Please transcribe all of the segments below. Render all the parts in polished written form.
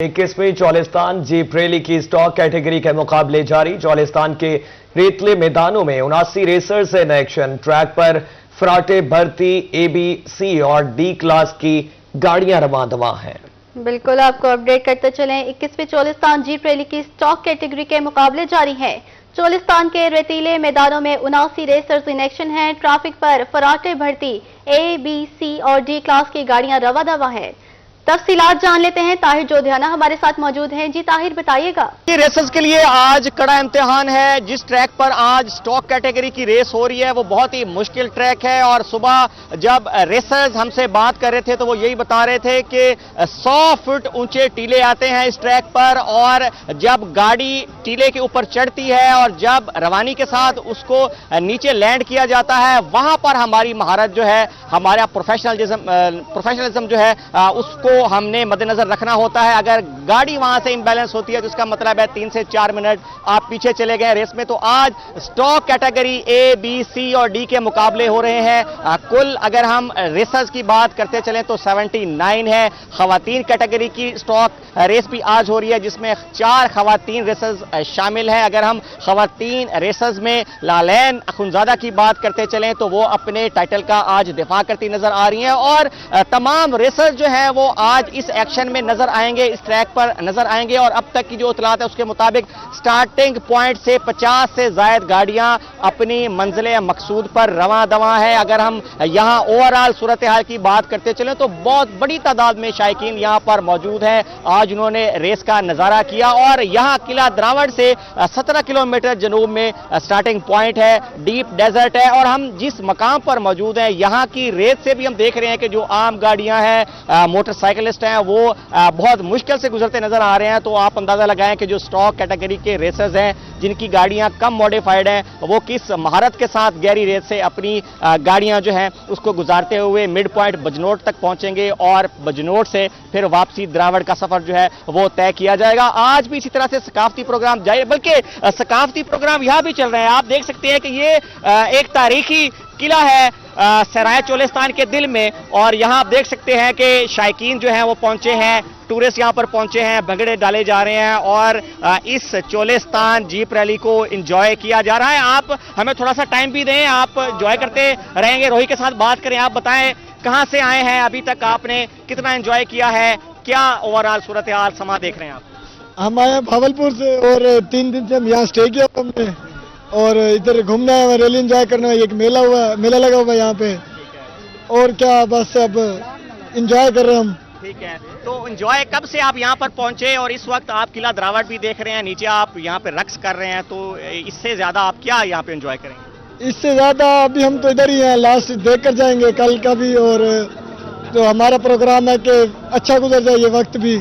21वीं Cholistan jeep rally की stock category के मुकाबले जारी। चौलिस्तान के रेतले मैदानों में 79 रेसर्स इन एक्शन। ट्रैक पर फराटे भर्ती A, B, C और D क्लास की गाड़ियां रवां हैं। बिल्कुल, आपको अपडेट करते चलें। 21वीं चौलिस्तान जीप रैली की स्टॉक कैटेगरी के मुकाबले जारी हैं। चौलिस्तान के रेतीले मैदानों में 79 रेसर्स इन एक्शन हैं। ट्रैफिक पर फराटे भर्ती A, B, C और D क्लास की गाड़ियां रवां हैं। तफसीलात जान लेते हैं। ताहिर जोधियाना हमारे साथ मौजूद हैं। जी ताहिर, बताइएगा। ये रेसर्स के लिए आज कड़ा इम्तिहान है। जिस ट्रैक पर आज स्टॉक कैटेगरी की रेस हो रही है वो बहुत ही मुश्किल ट्रैक है और सुबह जब रेसर्स हमसे बात कर रहे थे तो वो यही बता रहे थे कि 100 फुट ऊंचे टीले आते हैं इस ट्रैक पर और जब गाड़ी टीले के ऊपर चढ़ती है और जब रवानी के साथ उसको नीचे लैंड किया जाता है वहां पर हमारी महारत जो है, हमारा प्रोफेशनलिज्म जो है उसको हमने मद्देनजर रखना होता है। अगर गाड़ी वहां से इम्बैलेंस होती है तो इसका मतलब है 3 से 4 मिनट आप पीछे चले गए रेस में। तो आज stock category A, B, C और D के मुकाबले हो रहे हैं। कुल अगर हम रेसर्स की बात करते चलें तो 79 है। खवातीन कैटेगरी की स्टॉक रेस भी आज हो रही है जिसमें 4 खवातीन रेसर्स शामिल हैं। अगर हम खवातीन रेसर्स में लालैन अखुनजादा की बात करते चलें तो वो अपने टाइटल का आज दिफा करती नजर आ रही हैं और तमाम रेसर्स जो हैं वो आज इस एक्शन में नजर आएंगे, इस ट्रैक पर नजर आएंगे। और अब तक की जो इतलात है उसके मुताबिक स्टार्टिंग पॉइंट से 50 से ज्यादा गाड़ियां अपनी मंजिल मकसूद पर रवां दवां है। अगर हम यहां ओवरऑल सूरत हाल की बात करते चलें तो बहुत बड़ी तादाद में शायकीन यहां पर मौजूद है। आज उन्होंने रेस का नजारा किया और यहां किला द्रावड़ से 17 किलोमीटर जनूब में स्टार्टिंग पॉइंट है। डीप डेजर्ट है और हम जिस मकाम पर मौजूद हैं यहां की रेत से भी हम देख रहे हैं कि जो आम गाड़ियां हैं, मोटरसाइकिलिस्ट हैं, वो बहुत मुश्किल से गुजरते नजर आ रहे हैं। तो आप अंदाजा लगाएं कि जो स्टॉक कैटेगरी के रेसर्स हैं जिनकी गाड़ियां कम मॉडिफाइड हैं वो किस महारत के साथ गहरी रेत से अपनी गाड़ियां जो हैं उसको गुजारते हुए मिड पॉइंट बजनोट तक पहुंचेंगे और बजनोट से फिर वापसी द्रावड़ का सफर जो है वो तय किया जाएगा। आज भी इसी तरह से सकाफती प्रोग्राम जारी, बल्कि सकाफती प्रोग्राम यहां भी चल रहे हैं। आप देख सकते हैं कि ये एक तारीखी किला है सराय चौलिस्तान के दिल में और यहां आप देख सकते हैं कि शायकीन जो हैं वो पहुंचे हैं, टूरिस्ट यहां पर पहुंचे हैं, भंगड़े डाले जा रहे हैं और इस चौलिस्तान जीप रैली को एंजॉय किया जा रहा है। आप हमें थोड़ा सा टाइम भी दें, आप एंजॉय करते रहेंगे। रोहित के साथ बात करें, आप बताएं कहां से आए हैं, अभी तक आपने कितना एंजॉय किया है, क्या ओवरऑल सूरत हाल समा देख रहे हैं आप? हम आए हैं भावलपुर से और 3 दिन से हम यहाँ स्टे किया हमने और इधर घूमना है, रैली एंजॉय करना है। एक मेला मेला लगा हुआ है यहाँ पे और क्या बस अब एंजॉय कर रहे हैं हम। ठीक है, तो एंजॉय कब से आप यहाँ पर पहुंचे और इस वक्त आप किला द्रावड़ भी देख रहे हैं, नीचे आप यहाँ पे रक्स कर रहे हैं, तो इससे ज्यादा आप क्या यहाँ पे एंजॉय करेंगे? इससे ज्यादा अभी हम तो इधर ही हैं, लास्ट देख कर जाएंगे कल का भी और जो हमारा प्रोग्राम है कि अच्छा गुजर जाए ये वक्त भी।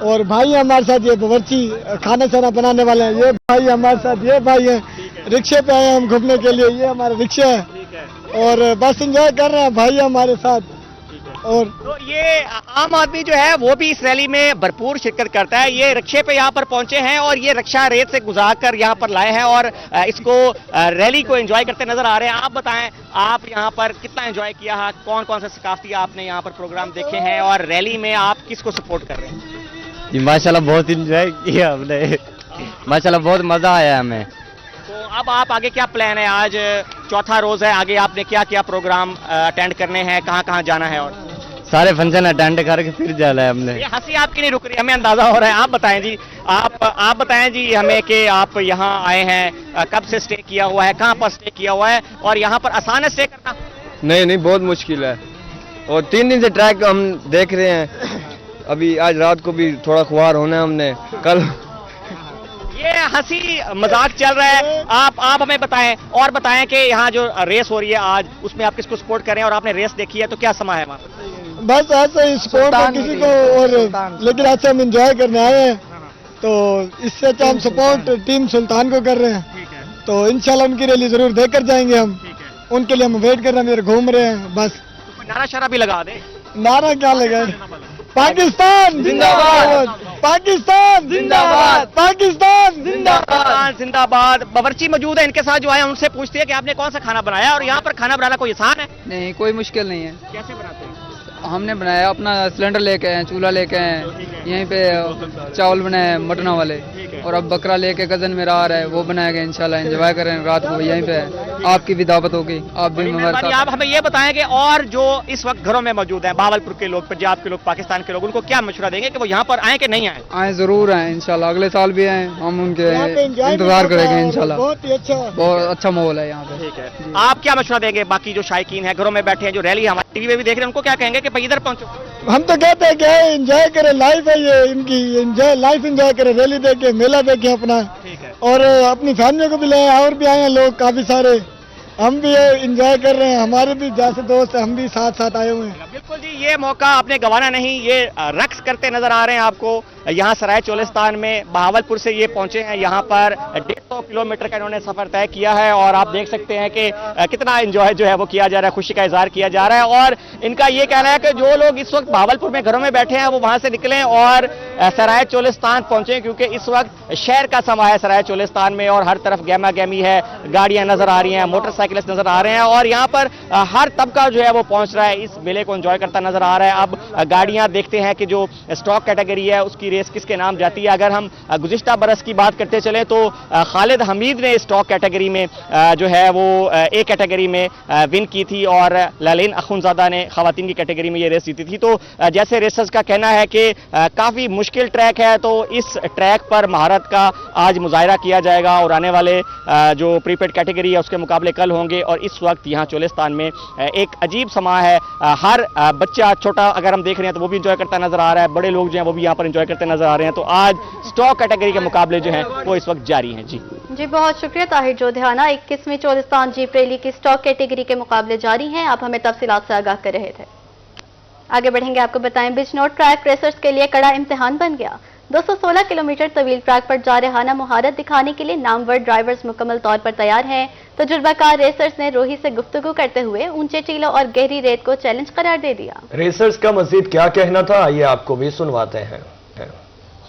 और भाई हमारे साथ ये बावर्ची खाना शाना बनाने वाले हैं, ये भाई हमारे साथ, ये भाई हैं रिक्शे पे आए हम घूमने के लिए, ये हमारा रिक्शा है और बस एंजॉय कर रहे हैं भाई हमारे साथ। और तो ये आम आदमी जो है वो भी इस रैली में भरपूर शिरकत करता है। ये रिक्शे पे यहाँ पर पहुंचे हैं और ये रिक्शा रेत से गुजार कर यहाँ पर लाए हैं और इसको रैली को एंजॉय करते नजर आ रहे हैं। आप बताएं, आप यहाँ पर कितना एंजॉय किया है, कौन कौन से सकाफती आपने यहाँ पर प्रोग्राम देखे हैं और रैली में आप किसको सपोर्ट कर रहे हैं? जी माशाल्लाह बहुत इंजॉय किया हमने, माशाल्लाह बहुत मजा आया हमें। तो अब आप आगे क्या प्लान है? आज चौथा रोज है, आगे आपने क्या क्या प्रोग्राम अटेंड करने हैं, कहाँ कहाँ जाना है? और सारे फंक्शन अटेंड करके फिर जाना है हमने। ये हंसी आपकी नहीं रुक रही, हमें अंदाजा हो रहा है। आप बताएं जी, आप बताएं जी हमें कि आप यहाँ आए हैं, कब से स्टे किया हुआ है, कहाँ पर स्टे किया हुआ है और यहाँ पर आसान है स्टे करना? नहीं बहुत मुश्किल है और 3 दिन से ट्रैक हम देख रहे हैं। अभी आज रात को भी थोड़ा खुआर होना है हमने कल। ये हंसी मजाक चल रहा है। आप हमें बताएं और बताएं कि यहाँ जो रेस हो रही है आज उसमें आप किसको सपोर्ट करें और आपने रेस देखी है तो क्या समा है वहाँ? बस ऐसे ही सपोर्ट है किसी को और लेकिन अच्छा हम एंजॉय करने आए हैं तो इससे अच्छा हम सपोर्ट टीम सुल्तान को कर रहे हैं। तो इंशाल्लाह उनकी रैली जरूर देख कर जाएंगे हम, उनके लिए हम वेट कर रहे हैं, घूम रहे हैं बस। तो नारा शारा भी लगा दे। नारा क्या लगा? पाकिस्तान जिंदाबाद, पाकिस्तान जिंदाबाद, पाकिस्तान जिंदाबाद, जिंदाबाद। बावर्ची मौजूद है, इनके साथ जो आए उनसे पूछते हैं कि आपने कौन सा खाना बनाया और यहाँ पर खाना बनाना कोई आसान है? नहीं, कोई मुश्किल नहीं है। कैसे बनाते हैं? ہم نے بنایا اپنا سلنڈر لے کے آئے ہیں, چولہا لے کے آئے ہیں, یہیں پہ چاول بنائے ہیں مٹنا والے, اور اب بکرا لے کے کزن میرا آ رہا ہے وہ بنائے گا انشاءاللہ. انجوائے کریں رات کو یہیں پہ. آپ کی بھی دعوت ہوگی, آپ بھی ہمارے ساتھ. آپ ہمیں یہ بتائیں کہ اور جو اس وقت گھروں میں موجود ہیں, بہاولپور کے لوگ, پنجاب کے لوگ, پاکستان کے لوگ, ان کو کیا مشورہ دیں گے کہ وہ یہاں پر آئیں کہ نہیں آئیں؟ آئیں, ضرور آئیں انشاءاللہ. اگلے سال بھی آئیں, ہم ان کے انتظار کریں گے انشاءاللہ. بہت ہی اچھا, بہت اچھا ماحول ہے یہاں پہ. ٹھیک ہے, آپ کیا مشورہ دیں گے باقی جو شائقین ہیں, گھروں میں بیٹھے ہیں, جو ریلی ہمارے ٹی وی پہ بھی دیکھ رہے ہیں, ان کو کیا کہیں گے کہ بھائی ادھر پہنچو؟ ہم تو کہتے ہیں کہ انجوائے کریں, لائف ہے یہ ان کی, لائف انجوائے کریں, ریلی دیکھیں, میلہ دیکھیں اپنا, اور اپنی فیملی کو بھی لیں. اور بھی آئے ہیں لوگ کافی سارے, ہم بھی انجوائے کر رہے ہیں, ہمارے بھی جیسے دوست ہیں, ہم بھی ساتھ ساتھ آئے ہوئے ہیں. بالکل جی, یہ موقع آپ نے گنوانا نہیں. یہ رقص کرتے نظر آ رہے ہیں آپ کو یہاں سرائے چولستان میں. بہاولپور سے یہ پہنچے ہیں یہاں پر, 150 کلومیٹر کا انہوں نے سفر طے کیا ہے, اور آپ دیکھ سکتے ہیں کہ کتنا انجوائے جو ہے وہ کیا جا رہا ہے, خوشی کا اظہار کیا جا رہا ہے. اور ان کا یہ کہنا ہے کہ جو لوگ اس وقت بہاولپور میں گھروں میں بیٹھے ہیں وہ وہاں سے نکلیں اور سرائے چولستان پہنچیں, کیونکہ اس وقت شہر کا سما ہے سرائے چولستان میں, اور ہر طرف گہما گہمی ہے, گاڑیاں نظر آ رہی ہیں, موٹر سائیکلس نظر آ رہے ہیں, اور یہاں پر ہر طبقہ جو ہے وہ پہنچ رہا ہے, اس میلے کو انجوائے کرتا نظر آ رہا ہے. اب گاڑیاں دیکھتے ہیں کہ جو اسٹاک کیٹیگری ہے اس کی ریس کس کے نام جاتی ہے. اگر ہم گزشتہ برس کی بات کرتے چلیں تو خالد حمید نے اسٹاک کیٹیگری میں جو ہے وہ اے کیٹیگری میں ون کی تھی, اور لالین اخونزادہ نے خواتین کی کیٹیگری میں یہ ریس جیتی تھی. تو جیسے ریسرز کا کہنا ہے کہ کافی مشکل ٹریک ہے, تو اس ٹریک پر مہارت کا آج مظاہرہ کیا جائے گا, اور آنے والے جو پری پیڈ کیٹیگری ہے اس کے مقابلے کل ہوں گے. اور اس وقت یہاں چولستان میں ایک عجیب سما ہے, ہر بچہ چھوٹا اگر ہم دیکھ رہے ہیں تو وہ بھی انجوائے کرتا نظر آ رہا ہے, بڑے لوگ جو ہیں وہ بھی یہاں پر انجوائے کرتے نظر آ رہے ہیں. تو آج اسٹاک کیٹیگری کے مقابلے جو ہیں وہ اس وقت جاری ہیں. جی بہت شکریہ طاہر جودھیانہ. 21ویں چولستان جیپ ریلی کی اسٹاک کیٹیگری کے مقابلے جاری ہیں, آپ ہمیں تفصیلات سے آگاہ کر رہے تھے. آگے بڑھیں گے, آپ کو بتائیں بجنور ٹریک ریسرز کے لیے کڑا امتحان بن گیا. 216 کلومیٹر طویل ٹریک پر جارحانہ مہارت دکھانے کے لیے نامور ڈرائیورز مکمل طور پر تیار ہیں. تجربہ کار ریسرز نے روہی سے گفتگو کرتے ہوئے اونچے ٹیلوں اور گہری ریت کو چیلنج قرار دے دیا. ریسرز کا مزید کیا کہنا تھا, آئیے آپ کو بھی سنواتے ہیں.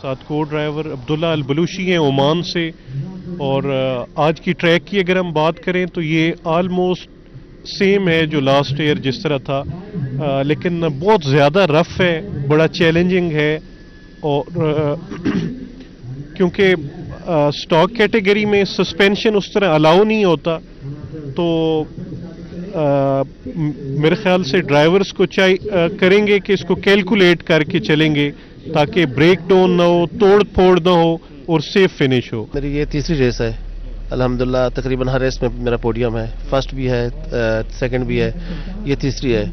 ساتھ کو ڈرائیور عبداللہ البلوشی ہیں عمان سے, اور آج کی ٹریک کی اگر ہم بات کریں تو یہ آلموسٹ سیم ہے جو لاسٹ ایئر جس طرح تھا, لیکن بہت زیادہ رف ہے, بڑا چیلنجنگ ہے. اور کیونکہ اسٹاک کیٹیگری میں سسپینشن اس طرح الاؤ نہیں ہوتا, تو میرے خیال سے ڈرائیورز کو کریں گے کہ اس کو کیلکولیٹ کر کے چلیں گے تاکہ بریک ڈاؤن نہ ہو, توڑ پھوڑ نہ ہو, اور سیف فنش ہو. میری یہ تیسری ریس ہے الحمدللہ, تقریباً ہر ریس میں میرا پوڈیم ہے, فرسٹ بھی ہے, سیکنڈ بھی ہے, یہ تیسری ہے.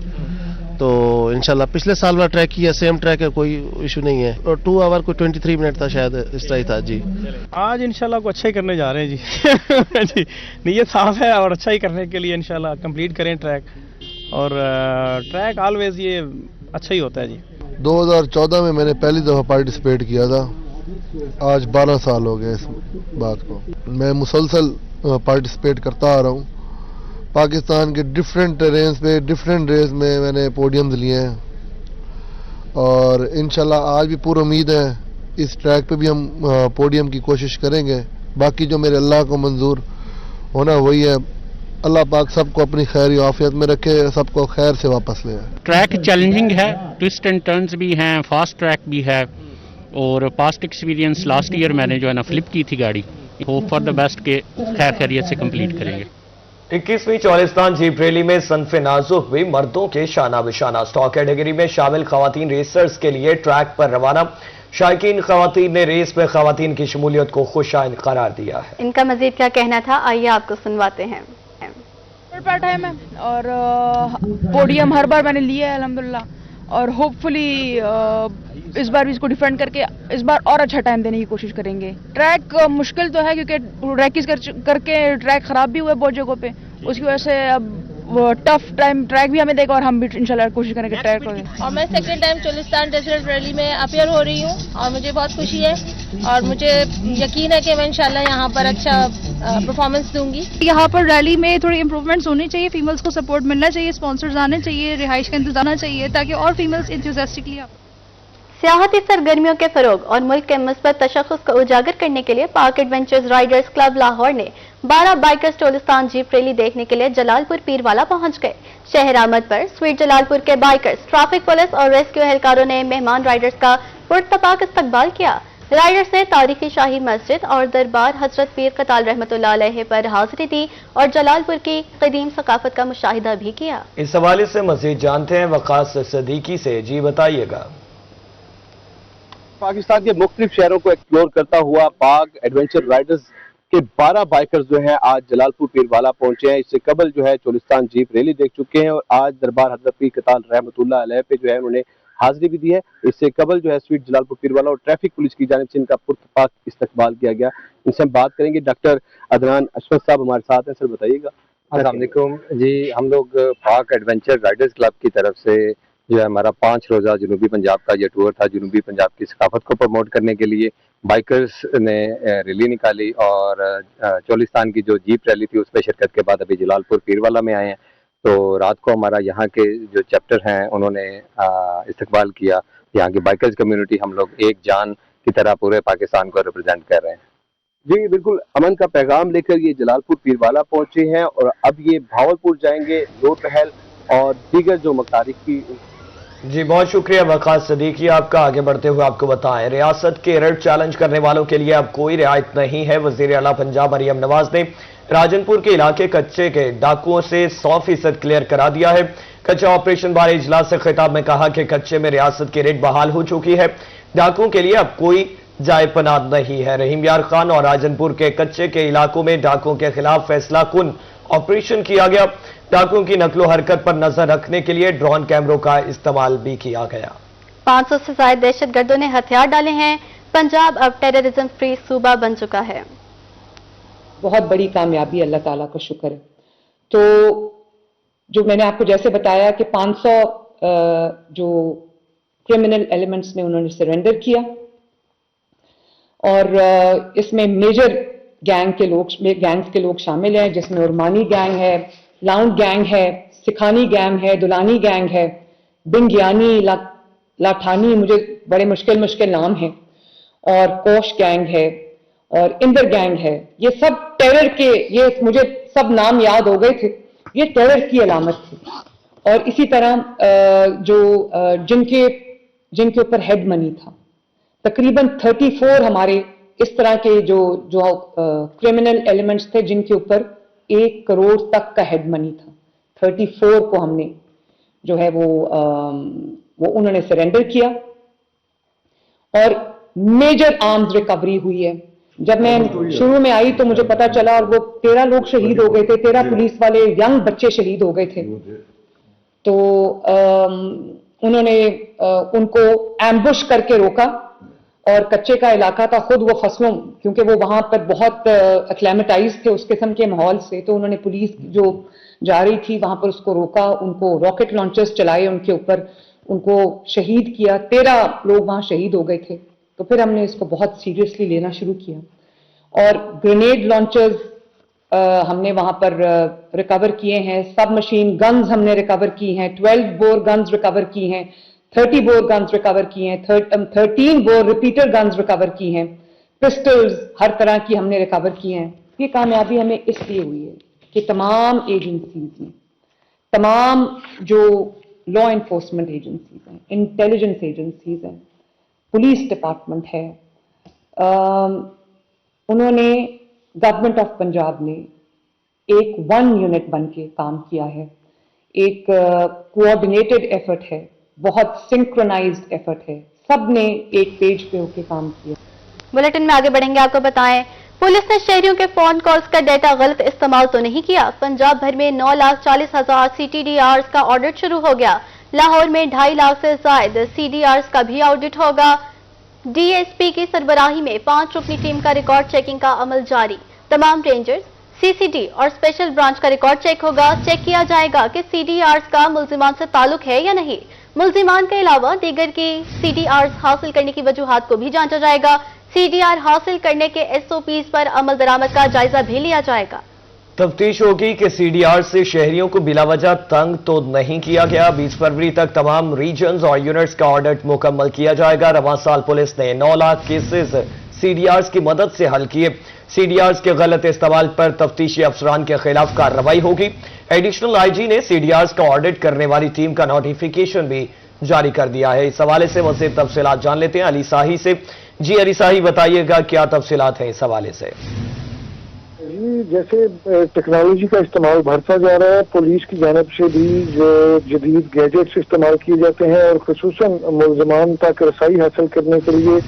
تو انشاءاللہ پچھلے سال والا ٹریک کیا, سیم ٹریک ہے, کوئی ایشو نہیں ہے. اور 2 آور کو 23 منٹ تھا شاید, اس طرح ہی تھا. جی آج انشاءاللہ کو اچھا ہی کرنے جا رہے ہیں جی. جی نیت صاف ہے, اور اچھا ہی کرنے کے لیے انشاءاللہ کمپلیٹ کریں ٹریک, اور ٹریک آلویز یہ اچھا ہی ہوتا ہے. جی 2014 میں نے پہلی دفعہ پارٹیسپیٹ کیا تھا, آج 12 سال ہو گئے اس بات کو. میں مسلسل پارٹیسپیٹ کرتا آ رہا ہوں. پاکستان کے ڈفرینٹ ٹرینز پہ ڈفرینٹ ریس میں نے پوڈیمز لیے ہیں, اور انشاءاللہ آج بھی پورا امید ہے اس ٹریک پہ بھی ہم پوڈیم کی کوشش کریں گے. باقی جو میرے اللہ کو منظور ہونا وہی ہے. اللہ پاک سب کو اپنی خیر عافیت میں رکھے, سب کو خیر سے واپس لے. ٹریک چیلنجنگ ہے, ٹوسٹ اینڈ ٹرنز بھی ہیں, فاسٹ ٹریک بھی ہے, اور پاسٹ ایکسپیرینس لاسٹ ایئر میں نے جو ہے نا فلپ کی تھی گاڑی. ہوپ فار دا بیسٹ کہ خیر خیریت سے کمپلیٹ کریں گے. 21ویں چولستان جیپ ریلی میں صنف نازک ہوئی مردوں کے شانہ بشانہ. اسٹاک کیٹیگری میں شامل خواتین ریسرز کے لیے ٹریک پر روانہ. شائقین خواتین نے ریس میں خواتین کی شمولیت کو خوش آئند قرار دیا ہے. ان کا مزید کیا کہنا تھا, آئیے آپ کو سنواتے ہیں. ٹائم ہے, اور پوڈیم ہر بار میں نے لیا ہے الحمدللہ, اور ہوپ فلی اس بار بھی اس کو ڈیفینڈ کر کے اس بار اور اچھا ٹائم دینے کی کوشش کریں گے. ٹریک مشکل تو ہے کیونکہ ریکیز کر کے ٹریک خراب بھی ہوا ہے بہت جگہوں پہ, اس کی وجہ سے اب ٹف ٹائم ٹریک بھی ہمیں دے گا, اور ہم بھی انشاءاللہ کوشش کریں گے ٹریک کو. اور میں second time Cholistan desert rally میں اپیئر ہو رہی ہوں, اور مجھے بہت خوشی ہے, اور مجھے یقین ہے کہ میں انشاءاللہ یہاں پر اچھا پرفارمنس دوں گی. یہاں پر ریلی میں تھوڑی امپروومنٹس ہونی چاہیے, فیمیلز کو سپورٹ ملنا چاہیے, اسپانسرز آنے چاہیے, رہائش کا انتظام ہونا چاہیے تاکہ اور فیمیلز انتھوزیاسٹکلی. سیاحتی سرگرمیوں کے فروغ اور ملک کے مثبت تشخص کو اجاگر کرنے کے لیے پاک ایڈونچرز رائڈرز کلب لاہور نے 12 بائکرز چولستان جیپ ریلی دیکھنے کے لیے جلال پور پیروالا پہنچ گئے. शहर आमद पर स्वीट जलालपुर के बाइकर्स, ट्रैफिक पुलिस और रेस्क्यू एहलकारों ने मेहमान राइडर्स का पुरतपाक इस्तकबाल किया। राइडर्स ने तारीखी शाही मस्जिद और दरबार हजरत पीर कताल रहमतुल्लाह अलैहि पर हाजिरी दी और जलालपुर की कदीम सकाफत का मुशाहिदा भी किया। इस हवाले से मजीद जानते हैं वकास सदीकी से। जी बताइएगा। पाकिस्तान के मुख्तलिफ शहरों को एक्सप्लोर करता हुआ पाक एडवेंचर राइडर्स के 12 बाइकर्स जो हैं आज जलालपुर पीरवाला पहुंचे हैं। इससे कबल जो है चोलिस्तान जीप रैली देख चुके हैं और आज दरबार हजरत पीर कताल रहमतुल्लाह अलैह पे जो है उन्होंने हाजिरी भी दी है। इससे कबल जो है स्वीट जलालपुर पीरवाला और ट्रैफिक पुलिस की जानिब से इनका पुरतपाक इस्तकबाल किया गया। इनसे हम बात करेंगे। डॉक्टर अदनान अशरफ साहब हमारे साथ हैं। सर बताइएगा। अस्सलाम वालेकुम जी। हम लोग पाक एडवेंचर राइडर्स क्लब की तरफ से जो है हमारा 5 रोज़ा जनूबी पंजाब का ये टूर था। जनूबी पंजाब की सकाफत को प्रमोट करने के लिए बाइकर्स ने रैली निकाली और चोलिस्तान की जो जीप रैली थी उसमें शिरकत के बाद अभी जलालपुर पीरवाला में आए हैं। तो रात को हमारा यहाँ के जो चैप्टर हैं उन्होंने इस्तकबाल किया। यहाँ की बाइकर्स कम्युनिटी हम लोग एक जान की तरह पूरे पाकिस्तान को रिप्रेजेंट कर रहे हैं। जी बिल्कुल, अमन का पैगाम लेकर ये जलालपुर पीरवाला पहुंचे हैं और अब ये भावलपुर जाएंगे, लोटहल और दीगर जो मकारिक की। जी बहुत शुक्रिया वकास सदीकी आपका। आगे बढ़ते हुए आपको बताएं, रियासत के रेड चैलेंज करने वालों के लिए अब कोई रियायत नहीं है। वजीर आला पंजाब मरियम नवाज ने राजनपुर के इलाके कच्चे के डाकुओं से 100% क्लियर करा दिया है। कच्चा ऑपरेशन बारे इजलास से खिताब में कहा कि कच्चे में रियासत की रेड बहाल हो चुकी है। डाकुओं के लिए अब कोई जाए पनाह नहीं है। रहीम यार खान और राजनपुर के कच्चे के इलाकों में डाकुओं के खिलाफ फैसला कुन ऑपरेशन किया गया। डाकुओं की नकलो हरकत पर नजर रखने के लिए ड्रोन कैमरों का इस्तेमाल भी किया गया। 500 से ज्यादा दहशतगर्दों ने हथियार डाले हैं। पंजाब अब टेररिज्म फ्री सूबा बन चुका है। बहुत बड़ी कामयाबी, अल्लाह ताला का शुक्र है। तो जो मैंने आपको जैसे बताया कि 500 जो क्रिमिनल एलिमेंट्स ने उन्होंने सरेंडर किया और इसमें मेजर गैंग्स के लोग शामिल हैं, जिसमें उर्मानी गैंग है, लाउंड गैंग है, सिखानी गैंग है, दुलानी गैंग है, बिंगियानी, लाठानी, मुझे बड़े मुश्किल नाम हैं, और कोश गैंग है और इंदर गैंग है। ये सब टेरर के, ये मुझे सब नाम याद हो गए थे। ये टेरर की अलामत थी। और इसी तरह जो जिनके ऊपर हेड मनी था, तकरीबन 34 हमारे इस तरह के जो क्रिमिनल एलिमेंट्स थे जिनके ऊपर 1 करोड़ तक का हेड मनी था। 34 को हमने जो है वो उन्होंने सरेंडर किया और मेजर आर्म्स रिकवरी हुई है। जब मैं शुरू में आई तो मुझे पता चला और वो 13 लोग शहीद हो गए थे, 13 पुलिस वाले यंग बच्चे शहीद हो गए थे। तो उन्होंने उनको एम्बुश करके रोका और कच्चे का इलाका था, खुद वो फसलों, क्योंकि वो वहां पर बहुत एक्लेमेटाइज थे उस किस्म के माहौल से, तो उन्होंने पुलिस जो जा रही थी वहां पर उसको रोका, उनको रॉकेट लॉन्चर्स चलाए उनके ऊपर, उनको शहीद किया। 13 लोग वहां शहीद हो गए थे। तो फिर हमने इसको बहुत सीरियसली लेना शुरू किया और ग्रेनेड लॉन्चर्स हमने वहां पर रिकवर किए हैं, सब मशीन गन्स हमने रिकवर की हैं, 12 बोर गन्स रिकवर की हैं, 30 बोर गन्स रिकवर की हैं, 13 बोर रिपीटर गन्स रिकवर की हैं, पिस्टल्स हर तरह की हमने रिकवर की हैं। ये कामयाबी हमें इसलिए हुई है कि तमाम एजेंसीज ने, तमाम जो लॉ एनफोर्समेंट एजेंसीज हैं, इंटेलिजेंस एजेंसीज हैं, पुलिस डिपार्टमेंट है, उन्होंने, गवर्नमेंट ऑफ पंजाब ने एक 1 यूनिट बन के काम किया है। एक कोऑर्डिनेटेड एफर्ट है, बहुत सिंक्रोनाइज्ड एफर्ट है, सब ने एक पेज पे होकर काम किया। बुलेटिन में आगे बढ़ेंगे, आपको बताएं पुलिस ने शहरियों के फोन कॉल्स का डेटा गलत इस्तेमाल तो नहीं किया। पंजाब भर में 9,40,000 CTDRs का ऑडिट शुरू हो गया। लाहौर में 2.5 लाख से ज्यादा CDRs का भी ऑडिट होगा। DSP की सरबराही में 5 रुकनी टीम का रिकॉर्ड चेकिंग का अमल जारी। तमाम रेंजर्स, CCD और स्पेशल ब्रांच का रिकॉर्ड चेक होगा। चेक किया जाएगा कि CDRs का मुल्जिमान से ताल्लुक है या नहीं। मुल्जिमान के अलावा दीगर की CDRs हासिल करने की वजूहात को भी जांचा जाएगा। CDR हासिल करने के SOPs पर अमल दरामद का जायजा भी लिया जाएगा। तफ्तीश होगी कि CDR से शहरियों को बिलावजह तंग तो नहीं किया गया। 20 फरवरी तक तमाम रीजन्स और यूनिट्स का ऑडिट मुकम्मल किया जाएगा। रवां साल पुलिस ने 9 लाख केसेस CDRs की मदद से हल किए। CDRs के गलत इस्तेमाल पर तफ्तीशी अफसरान के खिलाफ कार्रवाई होगी। एडिशनल IG ने CDRs का ऑडिट करने वाली टीम का नोटिफिकेशन भी जारी कर दिया है। इस हवाले से मज़ीद तफसीलात जान लेते हैं अली साही से। जी अली साही, बताइएगा क्या तफसीलात हैं इस हवाले से। जी, जैसे टेक्नोलॉजी का इस्तेमाल बढ़ता जा रहा है, पुलिस की जानिब से भी जो जदीद गैजेट्स इस्तेमाल किए जाते हैं और खुसूसन मुलजमान तक रसाई हासिल करने के लिए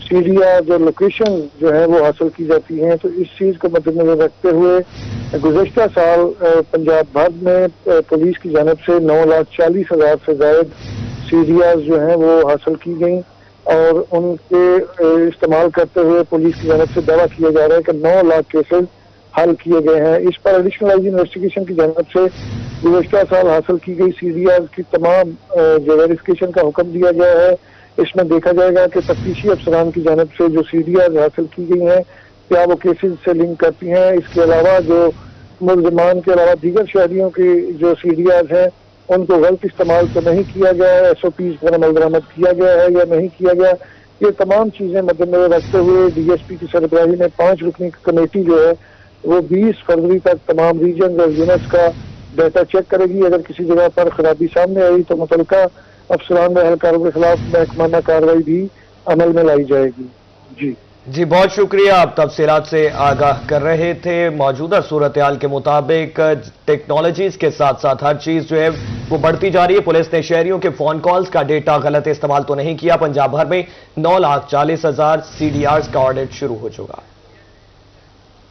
CDR जो लोकेशन जो है वो हासिल की जाती हैं, तो इस चीज़ को मद्देनजर रखते हुए गुज़श्ता साल पंजाब भर में पुलिस की जानिब से 9,40,000 से ज़ायद CDR जो हैं वो हासिल की गई और उनके इस्तेमाल करते हुए पुलिस की जानिब से दावा किया जा रहा है कि 9 लाख केसेज हल किए गए हैं। इस पर एडिशनल IG इन्वेस्टिगेशन की जानिब से गुज़श्ता साल हासिल की गई CDR की तमाम जो वेरिफिकेशन का हुक्म दिया गया है। इसमें देखा जाएगा कि तफ्तीशी अफसरान की जानिब से जो CDR हासिल की गई हैं क्या वो केसेज से लिंक करती हैं। इसके अलावा जो मुलजमान के अलावा दीगर शहरियों की जो CDR हैं उनको गलत इस्तेमाल तो नहीं किया गया है, SOPs पर अमल दरामद किया गया है या नहीं किया गया, ये तमाम चीज़ें मद्देनजर रखते हुए DSP की सरबराही में 5 रुकनी कमेटी जो है वो 20 फरवरी तक तमाम रीजन और यूनिट्स का डाटा चेक करेगी। अगर किसी जगह पर खराबी सामने आई तो मुतलका अफसरान में एहलकारों के खिलाफ महकमाना कार्रवाई भी अमल में लाई जाएगी। जी, बहुत शुक्रिया, आप तफसीलात से आगाह कर रहे थे। मौजूदा सूरत हाल के मुताबिक टेक्नोलॉजीज के साथ साथ हर चीज जो है वो बढ़ती जा रही है। पुलिस ने शहरियों के फोन कॉल्स का डेटा गलत इस्तेमाल तो नहीं किया। पंजाब भर में 9,40,000 CDRs का ऑडिट शुरू हो चुका।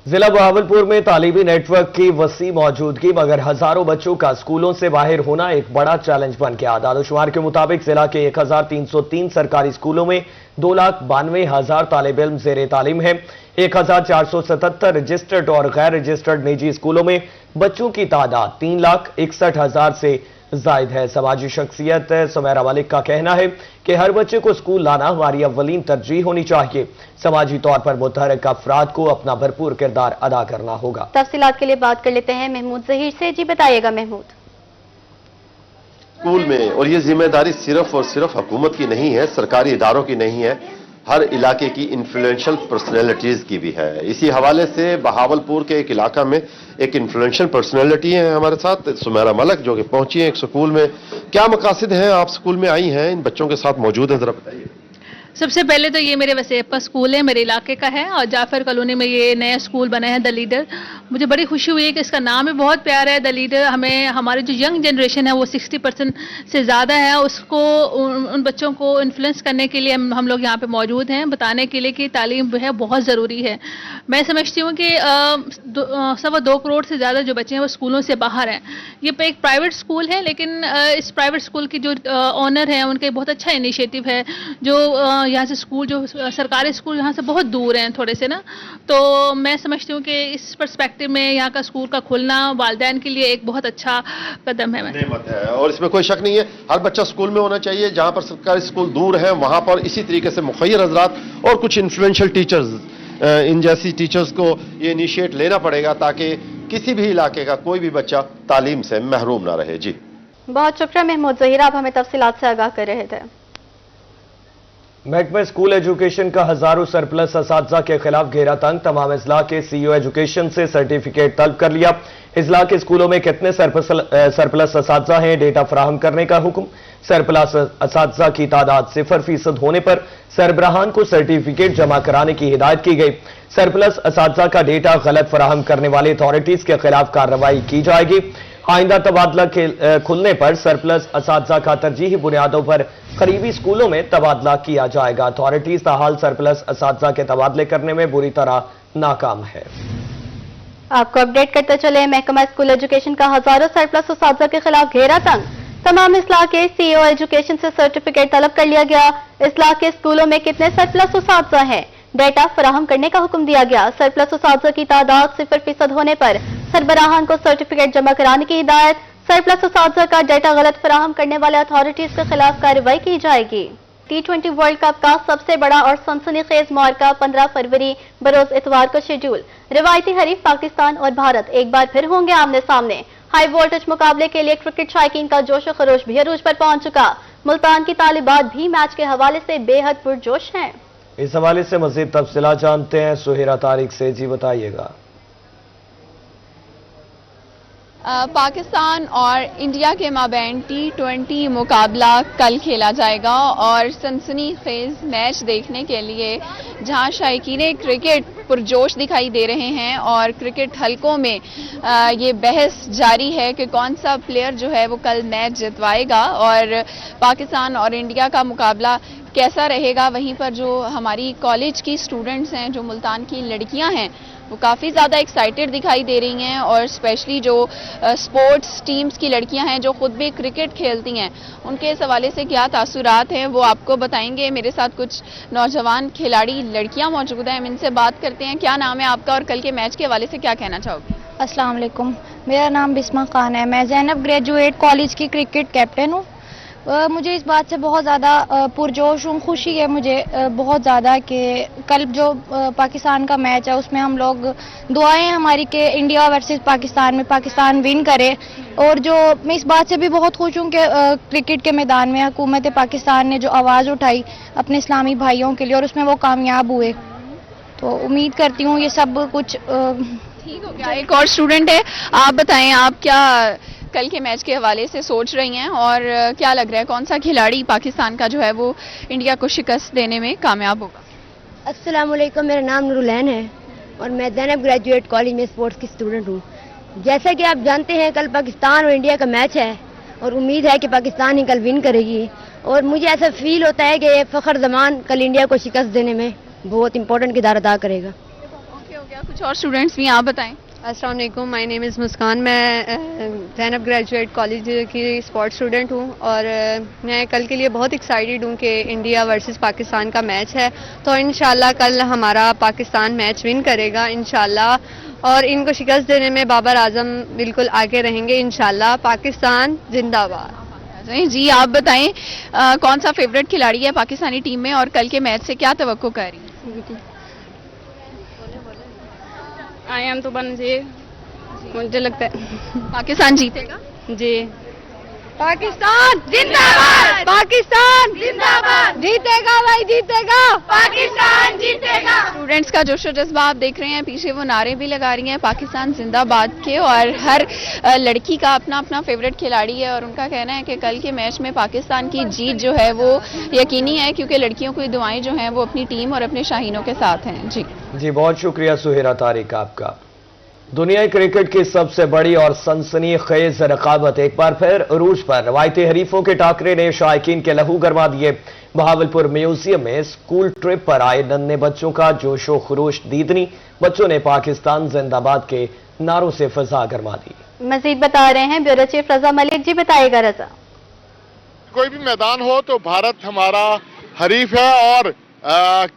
जिला बहावलपुर में तालीमी नेटवर्क की वसी मौजूदगी मगर हजारों बच्चों का स्कूलों से बाहर होना एक बड़ा चैलेंज बन गया। दादोशुमार के मुताबिक जिला के 1,303 सरकारी स्कूलों में 2,92,000 तालिब इल्म ज़ेरे तालीम है। 1,477 रजिस्टर्ड और गैर रजिस्टर्ड निजी स्कूलों में बच्चों की तादाद 3,61,000 से जायद है। समाजी शख्सियत सुमेरा मलिक का कहना है कि हर बच्चे को स्कूल लाना हमारी अव्वलीन तरजीह होनी चाहिए। समाजी तौर पर मुतहरक अफराद को अपना भरपूर किरदार अदा करना होगा। तफसीलात के लिए बात कर लेते हैं महमूद जहीर से। जी बताइएगा महमूद। स्कूल में, और ये जिम्मेदारी सिर्फ और सिर्फ हुकूमत की नहीं है, सरकारी इदारों की नहीं है, हर इलाके की इन्फ्लुएंशियल पर्सनैलिटीज की भी है। इसी हवाले से बहावलपुर के एक इलाका में एक इन्फ्लुएंशियल पर्सनैलिटी है हमारे साथ, सुमेरा मलिक, जो कि पहुंची है एक स्कूल में। क्या मकासद हैं, आप स्कूल में आई हैं, इन बच्चों के साथ मौजूद हैं, जरा बताइए। सबसे पहले तो ये मेरे वसेपा स्कूल है, मेरे इलाके का है और जाफर कॉलोनी में ये नया स्कूल बना है द लीडर। मुझे बड़ी खुशी हुई है कि इसका नाम भी बहुत प्यारा है द लीडर। हमें हमारी जो यंग जनरेशन है वो 60% से ज़्यादा है, उसको उन बच्चों को इन्फ्लुएंस करने के लिए हम लोग यहाँ पे मौजूद हैं, बताने के लिए कि तालीम है बहुत ज़रूरी है। मैं समझती हूँ कि 2.25 करोड़ से ज़्यादा जो बच्चे हैं वो स्कूलों से बाहर हैं। ये एक प्राइवेट स्कूल है, लेकिन इस प्राइवेट स्कूल की जो ऑनर हैं उनका बहुत अच्छा इनिशिएटिव है। जो यहाँ से स्कूल, जो सरकारी स्कूल यहाँ से बहुत दूर हैं थोड़े से ना, तो मैं समझती हूँ कि इस पर्सपेक्टिव में यहाँ का स्कूल का खुलना वालिदैन के लिए एक बहुत अच्छा कदम है। नेमत है और इसमें कोई शक नहीं है, हर बच्चा स्कूल में होना चाहिए। जहाँ पर सरकारी स्कूल दूर है वहाँ पर इसी तरीके से मुखय्यर हजरात और कुछ इन्फ्लुएंशियल टीचर्स, इन जैसी टीचर्स को ये इनिशिएट लेना पड़ेगा ताकि किसी भी इलाके का कोई भी बच्चा तालीम से महरूम ना रहे। जी बहुत शुक्रिया महमूद जहीर, आप हमें तफसीलात से आगाह कर रहे थे। महकमा स्कूल एजुकेशन का हजारों सरप्लस असातिज़ा के खिलाफ घेरा तंग। तमाम अजला के CEO एजुकेशन से सर्टिफिकेट तलब कर लिया। अजला के स्कूलों में कितने सरप्लस असातिज़ा हैं, डेटा फराहम करने का हुक्म। सरप्लस असातिज़ा की तादाद 0% होने पर सरबराहान को सर्टिफिकेट जमा कराने की हिदायत की गई। सरप्लस असातिज़ा का डेटा गलत फराहम करने वाली अथॉरिटीज के खिलाफ कार्रवाई की जाएगी। आइंदा तबादला खुलने पर सरप्लस असातिज़ा का तरजीही बुनियादों पर करीबी स्कूलों में तबादला किया जाएगा। अथॉरिटीज ताहाल सरप्लस असातिज़ा के तबादले करने में बुरी तरह नाकाम है। आपको अपडेट करते चले, महकमा स्कूल एजुकेशन का हजारों सरप्लस असातिज़ा के खिलाफ घेरा तंग। तमाम इस्लाह के CEO एजुकेशन से सर्टिफिकेट तलब कर लिया गया। इस्लाह के स्कूलों में कितने सरप्लस असातिज़ा हैं, डेटा फराहम करने का हुक्म दिया गया। सरप्लस असातिज़ा की तादाद 0% होने पर सरबराहान को सर्टिफिकेट जमा कराने की हिदायत। सरप्लस असातिज़ा का डेटा गलत फराहम करने वाले अथॉरिटीज के खिलाफ कार्रवाई की जाएगी। T20 वर्ल्ड कप का सबसे बड़ा और सनसनीखेज मुआरका 15 फरवरी बरोज इतवार को शेड्यूल। रिवायती हरीफ पाकिस्तान और भारत एक बार फिर होंगे आमने सामने। हाई वोल्टेज मुकाबले के लिए क्रिकेट शायकीन का जोश और खरोश भी अरूज पर पहुंच चुका। मुल्तान की तालिबात भी मैच के हवाले से बेहद पुरजोश हैं। इस हवाले से मजीद तफसीलात जानते हैं सुहेरा तारिक से। जी बताइएगा। पाकिस्तान और इंडिया के माबैन T20 मुकाबला कल खेला जाएगा और सनसनीखेज मैच देखने के लिए जहां शायकीन क्रिकेट पुरजोश दिखाई दे रहे हैं और क्रिकेट हलकों में ये बहस जारी है कि कौन सा प्लेयर जो है वो कल मैच जितवाएगा और पाकिस्तान और इंडिया का मुकाबला कैसा रहेगा। वहीं पर जो हमारी कॉलेज की स्टूडेंट्स हैं, जो मुल्तान की लड़कियां हैं, वो काफ़ी ज़्यादा एक्साइटेड दिखाई दे रही हैं और स्पेशली जो स्पोर्ट्स टीम्स की लड़कियां हैं जो खुद भी क्रिकेट खेलती हैं, उनके इस हवाले से क्या तासुरात हैं वो आपको बताएंगे। मेरे साथ कुछ नौजवान खिलाड़ी लड़कियां मौजूद हैं, हम इनसे बात करते हैं। क्या नाम है आपका और कल के मैच के हवाले से क्या कहना चाहोगे? अस्सलाम वालेकुम, मेरा नाम बिस्मा खान है। मैं ज़ैनब ग्रेजुएट कॉलेज की क्रिकेट कैप्टन हूँ। मुझे इस बात से बहुत ज़्यादा पुरजोश हूँ, खुशी है मुझे बहुत ज़्यादा कि कल जो पाकिस्तान का मैच है उसमें हम लोग दुआएं हमारी कि इंडिया वर्सेस पाकिस्तान में पाकिस्तान विन करे। और जो मैं इस बात से भी बहुत खुश हूँ कि क्रिकेट के मैदान में हुकूमत पाकिस्तान ने जो आवाज़ उठाई अपने इस्लामी भाइयों के लिए और उसमें वो कामयाब हुए, तो उम्मीद करती हूँ ये सब कुछ ठीक हो गया। एक और स्टूडेंट है, आप बताएं आप क्या कल के मैच के हवाले से सोच रही हैं और क्या लग रहा है कौन सा खिलाड़ी पाकिस्तान का जो है वो इंडिया को शिकस्त देने में कामयाब होगा? अस्सलाम वालेकुम, मेरा नाम नूरुलैन है और मैं ज़ैनब ग्रेजुएट कॉलेज में स्पोर्ट्स की स्टूडेंट हूँ। जैसा कि आप जानते हैं कल पाकिस्तान और इंडिया का मैच है और उम्मीद है कि पाकिस्तान ही कल विन करेगी और मुझे ऐसा फील होता है कि फ़खर जमान कल इंडिया को शिकस्त देने में बहुत इंपॉर्टेंट किरदार अदा करेगा। ओके हो गया। कुछ और स्टूडेंट्स भी आप बताएं। अस्सलाम वालेकुम, माय नेम इज़ मुस्कान। मैं ज़ैनब ग्रेजुएट कॉलेज की स्पोर्ट्स स्टूडेंट हूँ और मैं कल के लिए बहुत एक्साइटेड हूँ कि इंडिया वर्सेस पाकिस्तान का मैच है, तो इंशाल्लाह कल हमारा पाकिस्तान मैच विन करेगा इंशाल्लाह और इनको शिकस्त देने में बाबर आजम बिल्कुल आगे रहेंगे इंशाल्लाह। पाकिस्तान जिंदाबाद। जी आप बताएं कौन सा फेवरेट खिलाड़ी है पाकिस्तानी टीम में और कल के मैच से क्या तवक्को कर रही है? आई एम तो बनजीर, मुझे लगता है पाकिस्तान जीतेगा। जी पाकिस्तान जिंदाबाद, पाकिस्तान जिंदाबाद, जीतेगा भाई जीतेगा, पाकिस्तान जीतेगा। स्टूडेंट्स का जोशो जज्बा आप देख रहे हैं, पीछे वो नारे भी लगा रही हैं पाकिस्तान जिंदाबाद के और हर लड़की का अपना अपना फेवरेट खिलाड़ी है और उनका कहना है कि कल के मैच में पाकिस्तान की जीत जो है वो यकीनी है क्योंकि लड़कियों की दुआएं जो हैं वो अपनी टीम और अपने शाहीनों के साथ हैं। जी बहुत शुक्रिया सुहेरा तारिक आपका। दुनिया क्रिकेट की सबसे बड़ी और सनसनीखेज रकाबत एक बार फिर उरूज पर। रवायती हरीफों के टाकरे ने शायकीन के लहू गरमा दिए। बहावलपुर म्यूजियम में स्कूल ट्रिप पर आए नन्हे बच्चों का जोशो खरोश दीदनी। बच्चों ने पाकिस्तान जिंदाबाद के नारों से फजा गरमा दी। मजीद बता रहे हैं ब्यूरो चीफ रजा मलिक। जी बताइएगा रजा। कोई भी मैदान हो तो भारत हमारा हरीफ है और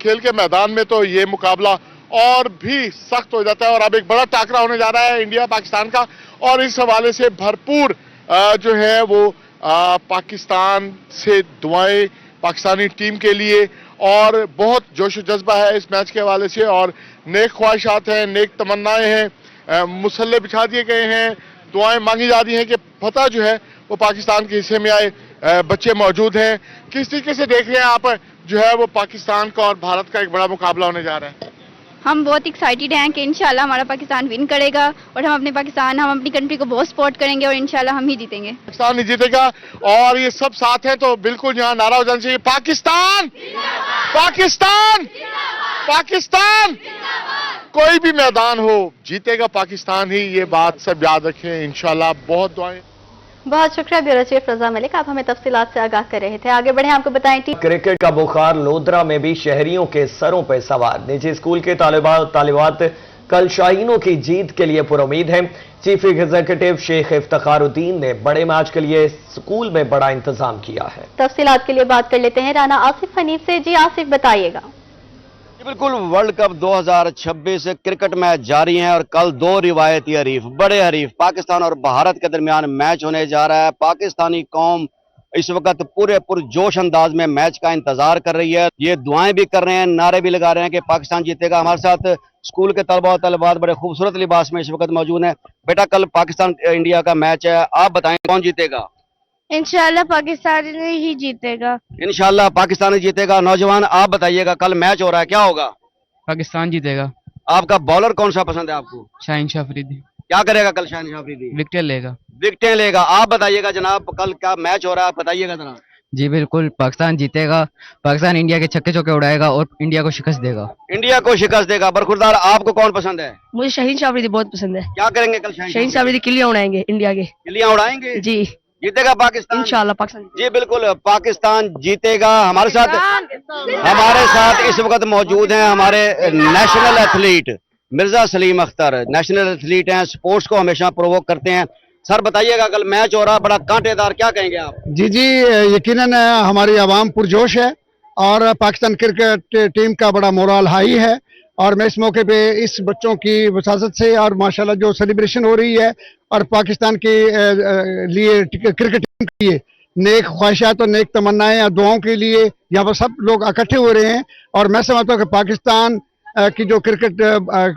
खेल के मैदान में तो ये मुकाबला और भी सख्त हो जाता है और अब एक बड़ा टाकरा होने जा रहा है इंडिया पाकिस्तान का और इस हवाले से भरपूर जो है वो पाकिस्तान से दुआएं पाकिस्तानी टीम के लिए और बहुत जोश जज्बा है इस मैच के हवाले से और नेक ख्वाहिशात हैं, नेक तमन्नाएं हैं, मुसल्ले बिछा दिए गए हैं, दुआएं मांगी जा रही हैं कि फतह जो है वो पाकिस्तान के हिस्से में आए। बच्चे मौजूद हैं, किस तरीके से देख रहे हैं आप जो है वो पाकिस्तान का और भारत का एक बड़ा मुकाबला होने जा रहा है? हम बहुत एक्साइटेड हैं कि इंशाल्लाह हमारा पाकिस्तान विन करेगा और हम अपनी कंट्री को बहुत सपोर्ट करेंगे और इंशाल्लाह हम ही जीतेंगे। पाकिस्तान ही जीतेगा और ये सब साथ हैं तो बिल्कुल यहाँ नारा हो जाना चाहिए पाकिस्तान पाकिस्तान पाकिस्तान। कोई भी मैदान हो जीतेगा पाकिस्तान ही, ये बात सब याद रखें इंशाल्लाह। बहुत दुआएं। बहुत शुक्रिया ब्यूरो चीफ रजा मलिक, आप हमें तफसीलात से आगाह कर रहे थे। आगे बढ़े आपको बताएं क्रिकेट का बुखार लोधरा में भी शहरियों के सरों पर सवार। निजी स्कूल के तालिबात कल शाहीनों की जीत के लिए पुरुमीद हैं। चीफ एग्जीक्यूटिव शेख इफ्तिखारुद्दीन ने बड़े मैच के लिए स्कूल में बड़ा इंतजाम किया है। तफसीलात के लिए बात कर लेते हैं राना आसिफ हनीफ से। जी आसिफ बताइएगा। बिल्कुल, वर्ल्ड कप 2026 क्रिकेट मैच जारी हैं और कल दो रिवायती हरीफ, बड़े हरीफ पाकिस्तान और भारत के दरमियान मैच होने जा रहा है। पाकिस्तानी कौम इस वक्त पूरे पुरजोश अंदाज में मैच का इंतजार कर रही है। ये दुआएं भी कर रहे हैं, नारे भी लगा रहे हैं कि पाकिस्तान जीतेगा। हमारे साथ स्कूल के तलबा तलबात बड़े खूबसूरत लिबास में इस वक्त मौजूद हैं। बेटा कल पाकिस्तान इंडिया का मैच है, आप बताएं कौन जीतेगा? इंशाल्लाह पाकिस्तान ही जीतेगा। इंशाल्लाह पाकिस्तान ही जीतेगा। नौजवान आप बताइएगा, कल मैच हो रहा है, क्या होगा? पाकिस्तान जीतेगा। आपका बॉलर कौन सा पसंद है आपको? शाहीन शाह अफरीदी। क्या करेगा कल शाहीन शाह अफरीदी? विकेट लेगा। विकेटें लेगा। आप बताइएगा जनाब, कल क्या मैच हो रहा है, आप बताइएगा जरा। जी बिल्कुल, पाकिस्तान जीतेगा। पाकिस्तान इंडिया के छक्के चौके उड़ाएगा और इंडिया को शिकस्त देगा। इंडिया को शिकस्त देगा। बरखुरदार आपको कौन पसंद है? मुझे शाहीन शाह अफरीदी बहुत पसंद है। क्या करेंगे कल शाहीन शाह अफरीदी किलियां उड़ाएंगे इंडिया के। किलियां उड़ाएंगे जी। जीतेगा पाकिस्तान इंशाल्लाह पाकिस्तान। जी बिल्कुल, पाकिस्तान जीतेगा। हमारे साथ इस वक्त मौजूद हैं हमारे national athlete Mirza Salim Akhtar. National athlete हैं, स्पोर्ट्स को हमेशा प्रोवोक करते हैं। सर बताइएगा, कल मैच हो रहा है बड़ा कांटेदार, क्या कहेंगे आप? जी यकीनन हमारी आवाम पुरजोश है और पाकिस्तान क्रिकेट टीम का बड़ा मोरल हाई है। और मैं इस मौके पे इस बच्चों की वसासत से और माशाल्लाह जो सेलिब्रेशन हो रही है और पाकिस्तान के लिए क्रिकेट टीम के लिए नेक ख्वाहिशात और नेक तमन्नाएं और दुआओं के लिए यहाँ पर सब लोग इकट्ठे हो रहे हैं। और मैं समझता हूँ कि पाकिस्तान की जो क्रिकेट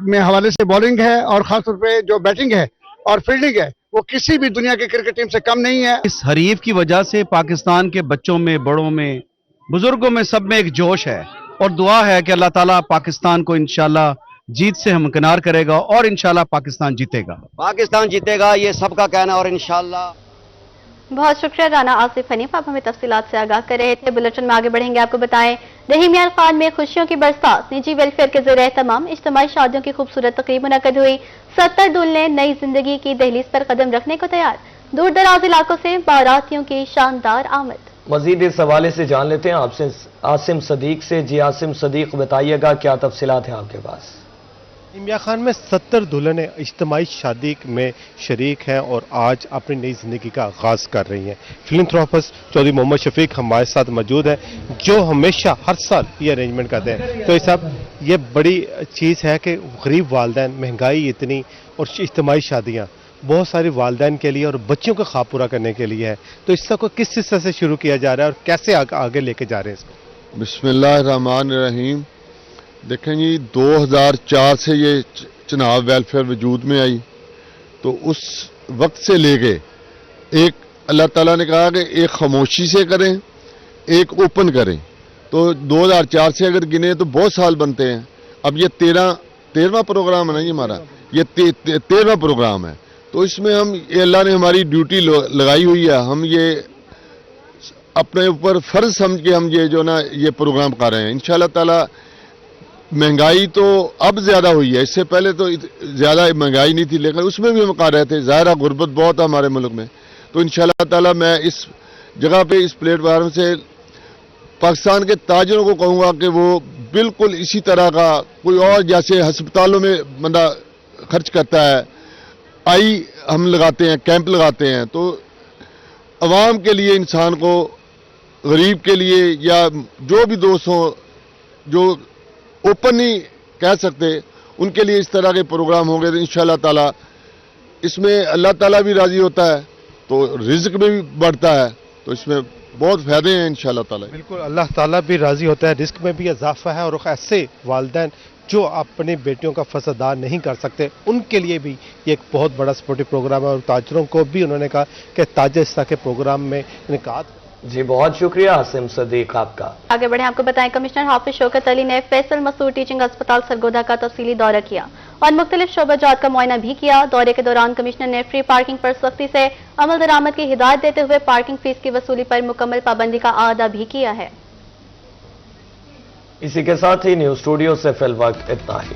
में हवाले से बॉलिंग है और ख़ासतौर पे जो बैटिंग है और फील्डिंग है, वो किसी भी दुनिया की क्रिकेट टीम से कम नहीं है। इस हरीफ की वजह से पाकिस्तान के बच्चों में, बड़ों में, बुजुर्गों में, सब में एक जोश है और दुआ है कि अल्लाह ताला पाकिस्तान को इंशाल्लाह जीत से हमकिनार करेगा और इंशाल्लाह पाकिस्तान जीतेगा। पाकिस्तान जीतेगा, ये सबका कहना। और इंशाल्लाह बहुत शुक्रिया राना आसिफ हनीफ, आप हमें तफसीलात से आगाह कर रहे थे। बुलेटिन में आगे बढ़ेंगे, आपको बताएं रहीम यार खान में खुशियों की बरसात। निजी वेलफेयर के ज़रिए तमाम इज्तिमाई शादियों की खूबसूरत तकरीब मुनक्कद हुई। 70 दूल्हे नई जिंदगी की दहलीज पर कदम रखने को तैयार। दूर दराज इलाकों से बारातियों की शानदार आमद। मजीद इस हवाले से जान लेते हैं आपसे आसिम सदीक से। जी आसिम सदीक, बताइएगा क्या तफसीलात हैं आपके पास? इम्या खान में 70 दुल्हन इज्तिमाई शादी में शरीक हैं और आज अपनी नई जिंदगी का आगाज कर रही हैं। फिलैंथ्रोपिस्ट चौधरी मोहम्मद शफीक हमारे साथ मौजूद हैं, जो हमेशा हर साल ये अरेंजमेंट करते हैं। तो ये सब ये बड़ी चीज़ है कि गरीब वालदैन, महंगाई इतनी और इज्तिमाई शादियाँ बहुत सारे वालदैन के लिए और बच्चों का ख्वाब पूरा करने के लिए है। तो इसका को किस हिस्से से शुरू किया जा रहा है और कैसे आगे लेके जा रहे हैं इसको? बिस्मिल्लाहिर्रहमानिर्रहीम। देखें जी, 2004 से ये चनाब वेलफेयर वजूद में आई, तो उस वक्त से लेके एक अल्लाह ताला ने कहा कि एक खामोशी से करें, एक ओपन करें। तो 2004 से अगर गिने तो बहुत साल बनते हैं। अब ये 13वां प्रोग्राम है ना, ये हमारा ये 13वां प्रोग्राम है। तो इसमें हम अल्लाह ने हमारी ड्यूटी लगाई हुई है, हम ये अपने ऊपर फर्ज समझ के हम ये जो ना ये प्रोग्राम कर रहे हैं। इंशाअल्लाह ताला महंगाई तो अब ज्यादा हुई है, इससे पहले तो ज्यादा महंगाई नहीं थी, लेकिन उसमें भी हम कर रहे थे। ज़ाहिर गुर्बत बहुत है हमारे मुल्क में। तो इंशाअल्लाह ताला मैं इस जगह पे इस प्लेटफार्म से पाकिस्तान के ताजरों को कहूँगा कि वो बिल्कुल इसी तरह का कोई और, जैसे अस्पतालों में बंदा खर्च करता है, आई हम लगाते हैं, कैंप लगाते हैं, तो अवाम के लिए, इंसान को, गरीब के लिए या जो भी दोस्त हों जो ओपन नहीं कह सकते, उनके लिए इस तरह के प्रोग्राम होंगे। तो इंशाअल्लाह ताला इसमें अल्लाह ताला भी राजी होता है, तो रिज्क में भी बढ़ता है, तो इसमें बहुत फायदे हैं इंशाअल्लाह ताला। बिल्कुल, अल्लाह ताला भी राजी होता है, रिस्क में भी इजाफा है। और ऐसे वालदैन जो अपने बेटियों का फर्ज अदा नहीं कर सकते, उनके लिए भी ये एक बहुत बड़ा सपोर्टिव प्रोग्राम है। और ताजरों को भी उन्होंने कहा कि ताजर इस तरह के प्रोग्राम में इनकाद। जी बहुत शुक्रिया आसिम सदीक आपका। आगे बढ़े, आपको बताएं कमिश्नर हाफिज शौकत अली ने फैसल मसूद टीचिंग अस्पताल सरगोधा का तफसीली दौरा किया और मुख्तलिफ शोबाजात का मुआयना भी किया। दौरे के दौरान कमिश्नर ने फ्री पार्किंग पर सख्ती से अमल दरामद की हिदायत देते हुए पार्किंग फीस की वसूली पर मुकम्मल पाबंदी का आदा भी किया है। इसी के साथ ही न्यूज स्टूडियो से फिल वक्त इतना ही।